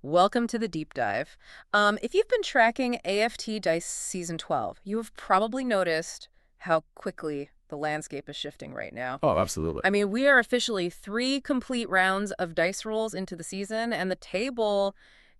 Welcome to the deep dive. If you've been tracking AFT Dice Season 12, you have probably noticed how quickly the landscape is shifting right now. Oh, absolutely. I mean, we are officially 3 complete rounds of dice rolls into the season, and the table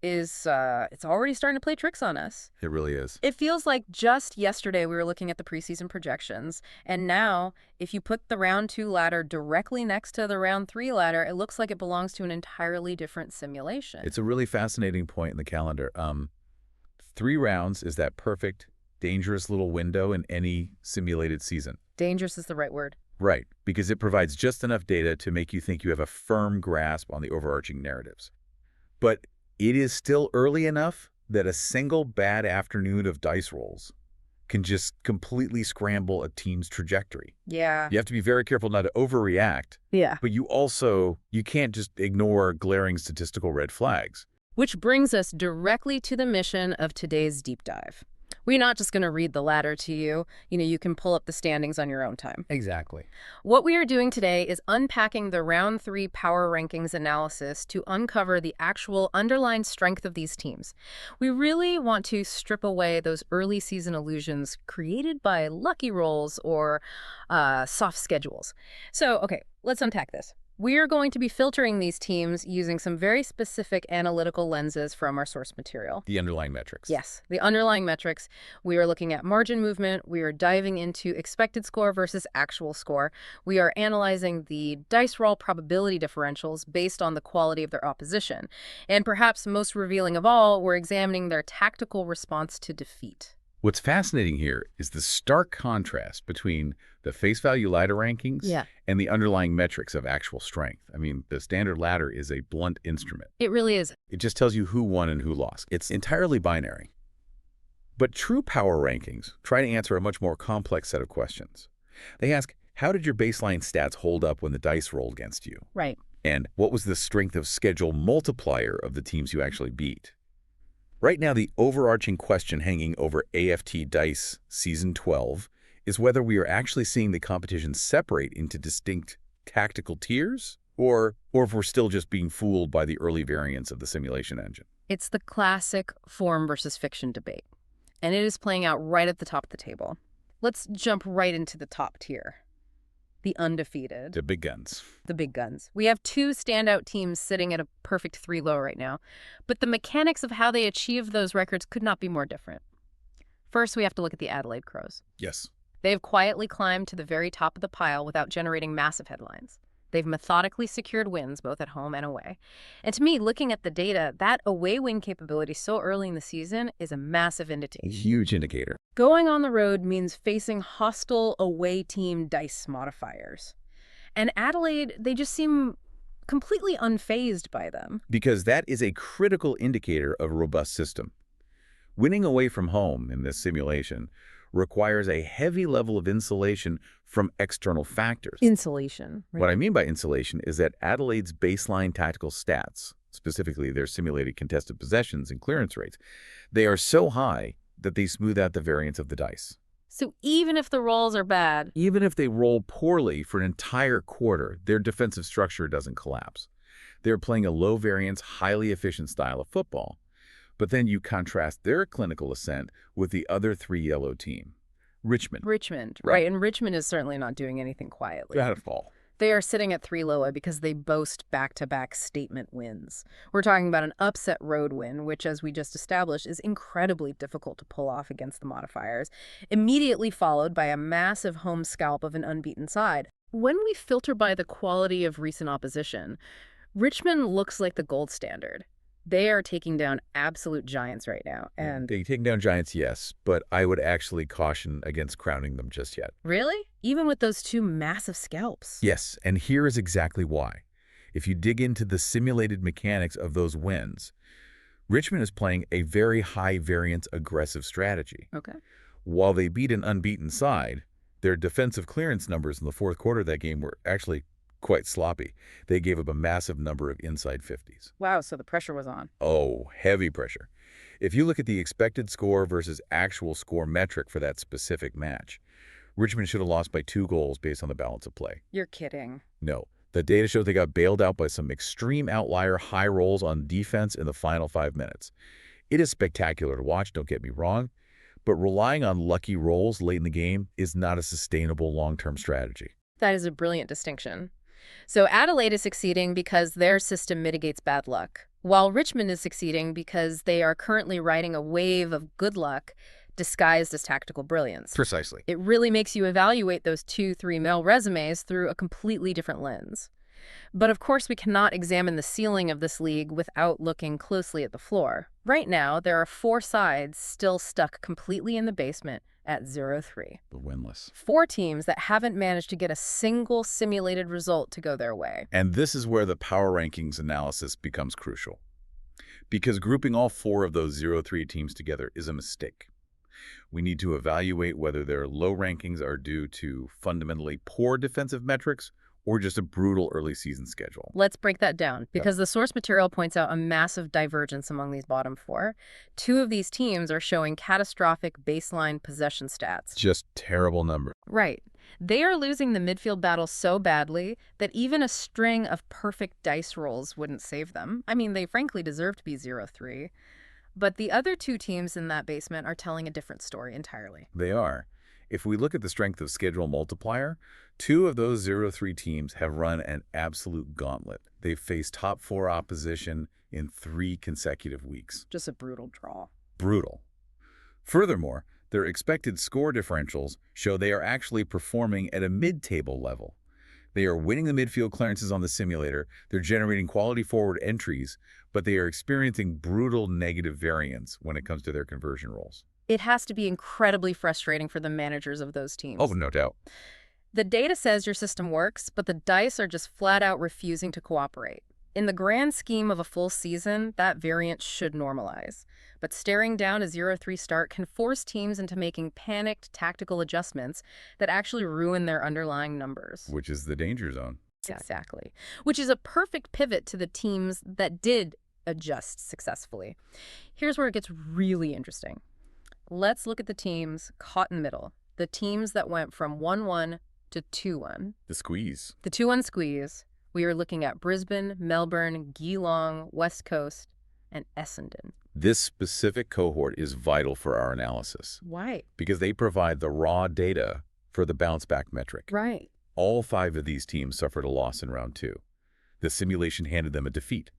is, it's already starting to play tricks on us. It really is. It feels like just yesterday we were looking at the preseason projections, and now, if you put the round 2 ladder directly next to the round 3 ladder, it looks like it belongs to an entirely different simulation. It's a really fascinating point in the calendar. 3 rounds is that perfect, dangerous little window in any simulated season. Dangerous is the right word. Right, because it provides just enough data to make you think you have a firm grasp on the overarching narratives. But it is still early enough that a single bad afternoon of dice rolls can just completely scramble a team's trajectory. Yeah. You have to be very careful not to overreact, Yeah. but you can't just ignore glaring statistical red flags. Which brings us directly to the mission of today's deep dive. We're not just going to read the ladder to you. You can pull up the standings on your own time. Exactly. What we are doing today is unpacking the round 3 power rankings analysis to uncover the actual underlying strength of these teams. We really want to strip away those early season illusions created by lucky rolls or soft schedules. So, okay, let's unpack this. We are going to be filtering these teams using some very specific analytical lenses from our source material. The underlying metrics. Yes, the underlying metrics. We are looking at margin movement. We are diving into expected score versus actual score. We are analyzing the dice roll probability differentials based on the quality of their opposition. And perhaps most revealing of all, we're examining their tactical response to defeat. What's fascinating here is the stark contrast between the face value ladder rankings and the underlying metrics of actual strength. I mean, the standard ladder is a blunt instrument. It really is. It just tells you who won and who lost. It's entirely binary. But true power rankings try to answer a much more complex set of questions. They ask, how did your baseline stats hold up when the dice rolled against you? Right. And what was the strength of schedule multiplier of the teams you actually beat? Right now, the overarching question hanging over AFT Dice Season 12 is whether we are actually seeing the competition separate into distinct tactical tiers, or if we're still just being fooled by the early variants of the simulation engine. It's the classic form versus fiction debate, and it is playing out right at the top of the table. Let's jump right into the top tier. The undefeated. The big guns. The big guns. We have 2 standout teams sitting at a perfect 3 low right now, but the mechanics of how they achieve those records could not be more different. First, we have to look at the Adelaide Crows. Yes. They have quietly climbed to the very top of the pile without generating massive headlines. They've methodically secured wins both at home and away. And to me, looking at the data, that away win capability so early in the season is a massive indicator. A huge indicator. Going on the road means facing hostile away team dice modifiers. And Adelaide, they just seem completely unfazed by them. Because that is a critical indicator of a robust system. Winning away from home in this simulation requires a heavy level of insulation from external factors. Insulation. Right? What I mean by insulation is that Adelaide's baseline tactical stats, specifically their simulated contested possessions and clearance rates, they are so high that they smooth out the variance of the dice. So even if the rolls are bad, Even if they roll poorly for an entire quarter, their defensive structure doesn't collapse. They're playing a low-variance, highly efficient style of football. But then you contrast their clinical ascent with the other 3 yellow team, Richmond. right? And Richmond is certainly not doing anything quietly. At all. They are sitting at 3 low because they boast back-to-back statement wins. We're talking about an upset road win, which, as we just established, is incredibly difficult to pull off against the modifiers, immediately followed by a massive home scalp of an unbeaten side. When we filter by the quality of recent opposition, Richmond looks like the gold standard. They are taking down absolute giants right now. And They take down giants, yes, but I would actually caution against crowning them just yet. really? Even with those 2 massive scalps? Yes, and here is exactly why. If you dig into the simulated mechanics of those wins, Richmond is playing a very high-variance aggressive strategy. Okay. While they beat an unbeaten side, their defensive clearance numbers in the fourth quarter of that game were actually quite sloppy. They gave up a massive number of inside 50s. Wow, so the pressure was on. Oh, heavy pressure. If you look at the expected score versus actual score metric for that specific match, Richmond should have lost by 2 goals based on the balance of play. You're kidding. No, The data shows they got bailed out by some extreme outlier high rolls on defense in the final 5 minutes. It is spectacular to watch, don't get me wrong, but relying on lucky rolls late in the game is not a sustainable long-term strategy. That is a brilliant distinction. So Adelaide is succeeding because their system mitigates bad luck, while Richmond is succeeding because they are currently riding a wave of good luck disguised as tactical brilliance. Precisely. It really makes you evaluate those 2-3 male resumes through a completely different lens. But of course, we cannot examine the ceiling of this league without looking closely at the floor. Right now, there are 4 sides still stuck completely in the basement at 0-3. Winless. 4 teams that haven't managed to get a single simulated result to go their way. And this is where the power rankings analysis becomes crucial. Because grouping all 4 of those 0-3 teams together is a mistake. We need to evaluate whether their low rankings are due to fundamentally poor defensive metrics or just a brutal early season schedule. Let's break that down, because the source material points out a massive divergence among these bottom 4. 2 of these teams are showing catastrophic baseline possession stats. Just terrible numbers. Right. They are losing the midfield battle so badly that even a string of perfect dice rolls wouldn't save them. I mean, they frankly deserve to be 0-3. But the other 2 teams in that basement are telling a different story entirely. They are. If we look at the strength of schedule multiplier, 2 of those 0-3 teams have run an absolute gauntlet. They've faced top 4 opposition in 3 consecutive weeks. Just a brutal draw. Brutal. Furthermore, their expected score differentials show they are actually performing at a mid-table level. They are winning the midfield clearances on the simulator, they're generating quality forward entries, but they are experiencing brutal negative variance when it comes to their conversion rolls. It has to be incredibly frustrating for the managers of those teams. Oh, no doubt. The data says your system works, but the dice are just flat out refusing to cooperate. In the grand scheme of a full season, that variance should normalize. But staring down a 0-3 start can force teams into making panicked tactical adjustments that actually ruin their underlying numbers. Which is the danger zone. Exactly. Which is a perfect pivot to the teams that did adjust successfully. Here's where it gets really interesting. Let's look at the teams caught in the middle. The teams that went from 1-1 to 2-1. The squeeze. The 2-1 squeeze. We are looking at Brisbane, Melbourne, Geelong, West Coast, and Essendon. This specific cohort is vital for our analysis. Why? Because they provide the raw data for the bounce-back metric. Right. All 5 of these teams suffered a loss in round 2. The simulation handed them a defeat.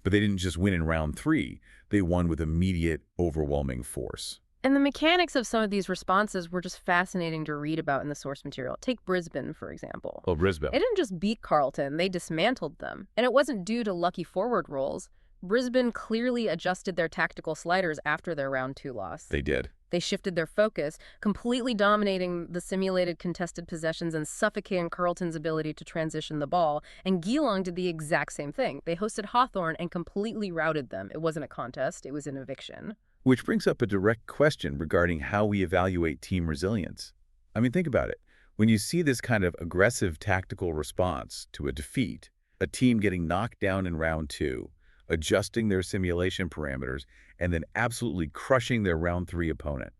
But they didn't just win in round 3. They won with immediate, overwhelming force. And the mechanics of some of these responses were just fascinating to read about in the source material. Take Brisbane, for example. Oh, Brisbane. They didn't just beat Carlton, they dismantled them. And it wasn't due to lucky forward rolls. Brisbane clearly adjusted their tactical sliders after their round 2 loss. They did. They shifted their focus, completely dominating the simulated contested possessions and suffocating Carlton's ability to transition the ball. And Geelong did the exact same thing. They hosted Hawthorn and completely routed them. It wasn't a contest, it was an eviction. Which brings up a direct question regarding how we evaluate team resilience. I mean, think about it. When you see this kind of aggressive tactical response to a defeat, a team getting knocked down in round 2, adjusting their simulation parameters, and then absolutely crushing their round 3 opponent,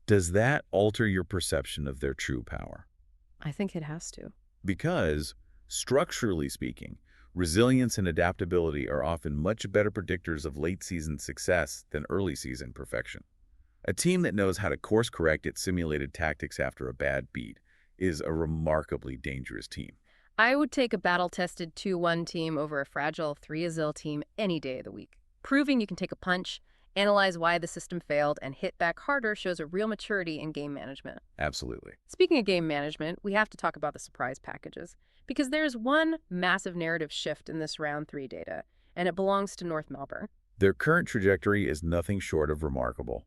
does that alter your perception of their true power? I think it has to. Because, structurally speaking, resilience and adaptability are often much better predictors of late-season success than early-season perfection. A team that knows how to course-correct its simulated tactics after a bad beat is a remarkably dangerous team. I would take a battle-tested 2-1 team over a fragile 3-0 team any day of the week. Proving you can take a punch, analyze why the system failed, and hit back harder shows a real maturity in game management. Absolutely. Speaking of game management, we have to talk about the surprise packages, because there's one massive narrative shift in this round 3 data, and it belongs to North Melbourne. Their current trajectory is nothing short of remarkable,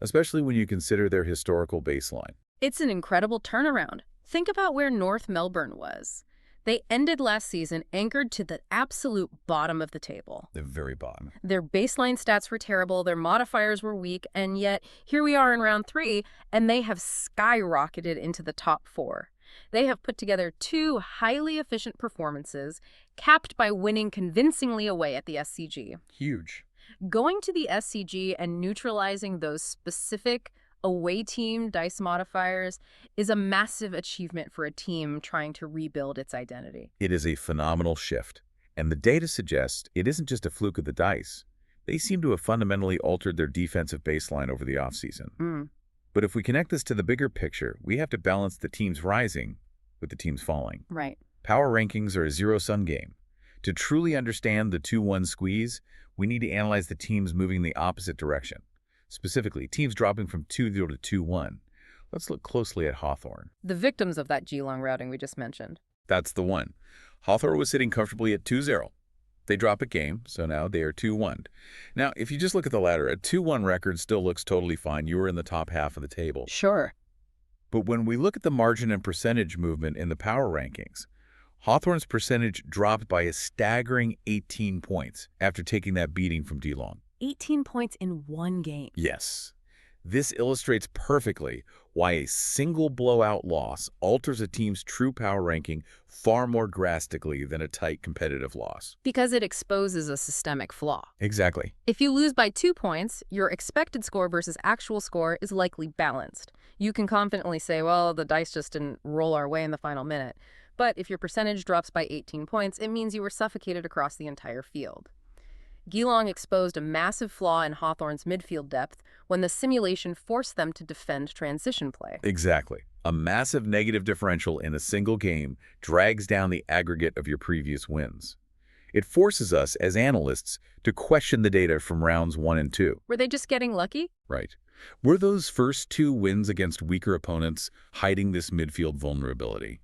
especially when you consider their historical baseline. It's an incredible turnaround. Think about where North Melbourne was. They ended last season anchored to the absolute bottom of the table. The very bottom. Their baseline stats were terrible, their modifiers were weak, and yet here we are in round 3, and they have skyrocketed into the top 4. They have put together 2 highly efficient performances, capped by winning convincingly away at the SCG. Huge. Going to the SCG and neutralizing those specific, away team dice modifiers is a massive achievement for a team trying to rebuild its identity. It is a phenomenal shift, and the data suggests it isn't just a fluke of the dice. They seem to have fundamentally altered their defensive baseline over the offseason. Mm, But if we connect this to the bigger picture, we have to balance the teams rising with the teams falling. right. Power rankings are a zero-sum game. To truly understand the 2-1 squeeze, we need to analyze the teams moving in the opposite direction. Specifically, teams dropping from 2-0 to 2-1. Let's look closely at Hawthorn. The victims of that Geelong routing we just mentioned. That's the one. Hawthorn was sitting comfortably at 2-0. They drop a game, so now they are 2-1. Now, if you just look at the ladder, a 2-1 record still looks totally fine. You were in the top half of the table. Sure. But when we look at the margin and percentage movement in the power rankings, Hawthorn's percentage dropped by a staggering 18 points after taking that beating from Geelong. 18 points in one game. Yes. This illustrates perfectly why a single blowout loss alters a team's true power ranking far more drastically than a tight competitive loss. Because it exposes a systemic flaw. Exactly. If you lose by 2 points, your expected score versus actual score is likely balanced. You can confidently say, well, the dice just didn't roll our way in the final minute. But if your percentage drops by 18 points, it means you were suffocated across the entire field. Geelong exposed a massive flaw in Hawthorn's midfield depth when the simulation forced them to defend transition play. Exactly. A massive negative differential in a single game drags down the aggregate of your previous wins. It forces us, as analysts, to question the data from rounds 1 and 2. Were they just getting lucky? Right. Were those first 2 wins against weaker opponents hiding this midfield vulnerability?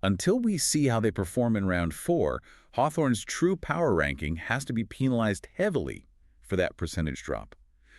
Until we see how they perform in round 4, Hawthorn's true power ranking has to be penalized heavily for that percentage drop.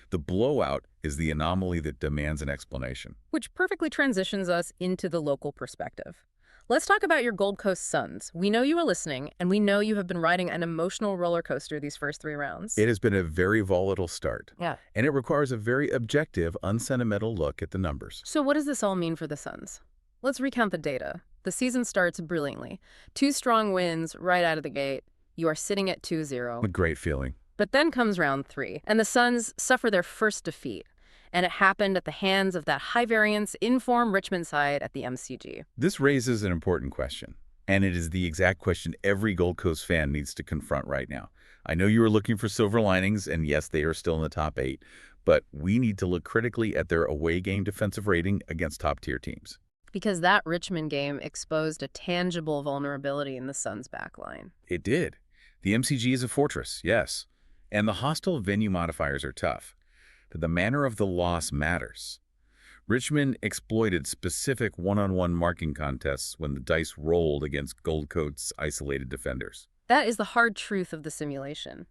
The blowout is the anomaly that demands an explanation. Which perfectly transitions us into the local perspective. Let's talk about your Gold Coast Suns. We know you are listening, and we know you have been riding an emotional roller coaster these first 3 rounds. It has been a very volatile start. Yeah. And it requires a very objective, unsentimental look at the numbers. So what does this all mean for the Suns? Let's recount the data. The season starts brilliantly. 2 strong wins right out of the gate. You are sitting at 2-0. A great feeling. But then comes round 3, and the Suns suffer their first defeat. And it happened at the hands of that high-variance, in-form Richmond side at the MCG. This raises an important question, and it is the exact question every Gold Coast fan needs to confront right now. I know you are looking for silver linings, and yes, they are still in the top 8, but we need to look critically at their away game defensive rating against top-tier teams. Because that Richmond game exposed a tangible vulnerability in the Suns' backline. It did. The MCG is a fortress, yes, and the hostile venue modifiers are tough. But the manner of the loss matters. Richmond exploited specific one-on-one marking contests when the dice rolled against Gold Coast's isolated defenders. That is the hard truth of the simulation.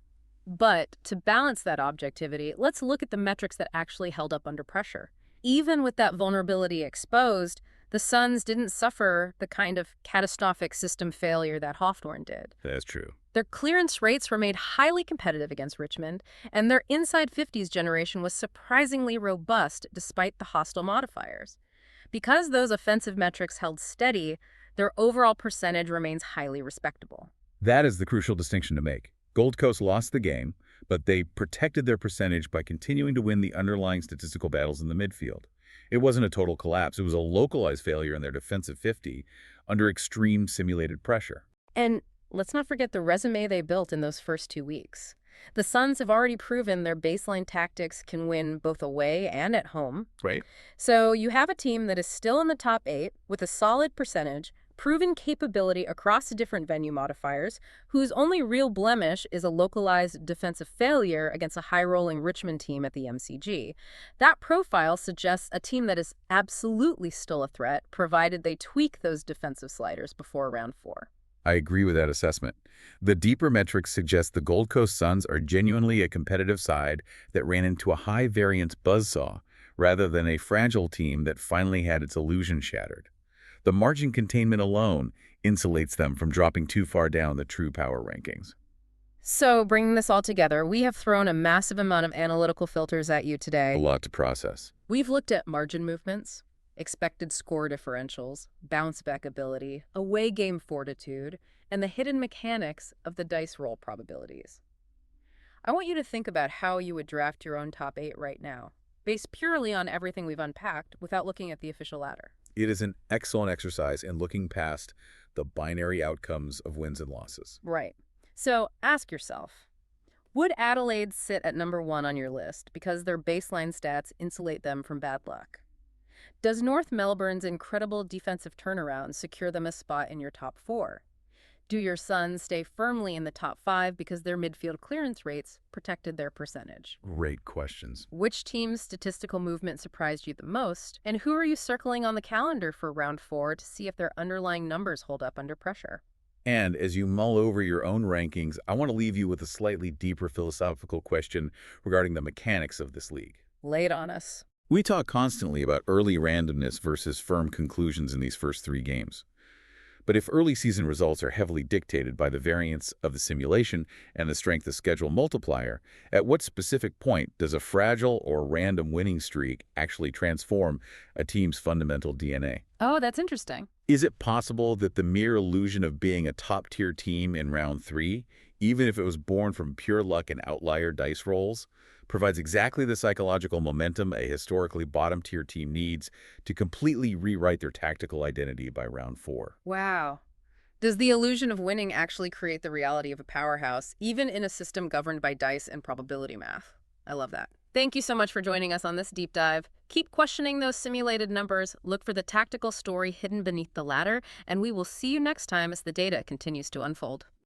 But to balance that objectivity, let's look at the metrics that actually held up under pressure. Even with that vulnerability exposed, the Suns didn't suffer the kind of catastrophic system failure that Hawthorn did. That's true. Their clearance rates remained highly competitive against Richmond, and their inside 50s generation was surprisingly robust despite the hostile modifiers. Because those offensive metrics held steady, their overall percentage remains highly respectable. That is the crucial distinction to make. Gold Coast lost the game, but they protected their percentage by continuing to win the underlying statistical battles in the midfield. It wasn't a total collapse. It was a localized failure in their defensive 50 under extreme simulated pressure. And let's not forget the resume they built in those first 2 weeks. The Suns have already proven their baseline tactics can win both away and at home. Right. So you have a team that is still in the top 8 with a solid percentage, proven capability across the different venue modifiers, whose only real blemish is a localized defensive failure against a high-rolling Richmond team at the MCG. That profile suggests a team that is absolutely still a threat, provided they tweak those defensive sliders before round 4. I agree with that assessment. The deeper metrics suggest the Gold Coast Suns are genuinely a competitive side that ran into a high-variance buzzsaw, rather than a fragile team that finally had its illusion shattered. The margin containment alone insulates them from dropping too far down the true power rankings. So, bringing this all together, we have thrown a massive amount of analytical filters at you today. A lot to process. We've looked at margin movements, expected score differentials, bounce-back ability, away game fortitude, and the hidden mechanics of the dice roll probabilities. I want you to think about how you would draft your own top 8 right now. based purely on everything we've unpacked without looking at the official ladder. It is an excellent exercise in looking past the binary outcomes of wins and losses. Right. So ask yourself, would Adelaide sit at number 1 on your list because their baseline stats insulate them from bad luck? Does North Melbourne's incredible defensive turnaround secure them a spot in your top 4? Do your Suns stay firmly in the top 5 because their midfield clearance rates protected their percentage? Great questions. Which team's statistical movement surprised you the most? And who are you circling on the calendar for round 4 to see if their underlying numbers hold up under pressure? And as you mull over your own rankings, I want to leave you with a slightly deeper philosophical question regarding the mechanics of this league. Lay it on us. We talk constantly about early randomness versus firm conclusions in these first 3 games. But if early season results are heavily dictated by the variance of the simulation and the strength of schedule multiplier, at what specific point does a fragile or random winning streak actually transform a team's fundamental DNA? Oh, that's interesting. Is it possible that the mere illusion of being a top-tier team in round 3, even if it was born from pure luck and outlier dice rolls, provides exactly the psychological momentum a historically bottom-tier team needs to completely rewrite their tactical identity by round 4? Wow. Does the illusion of winning actually create the reality of a powerhouse, even in a system governed by dice and probability math? I love that. Thank you so much for joining us on this deep dive. Keep questioning those simulated numbers, look for the tactical story hidden beneath the ladder, and we will see you next time as the data continues to unfold.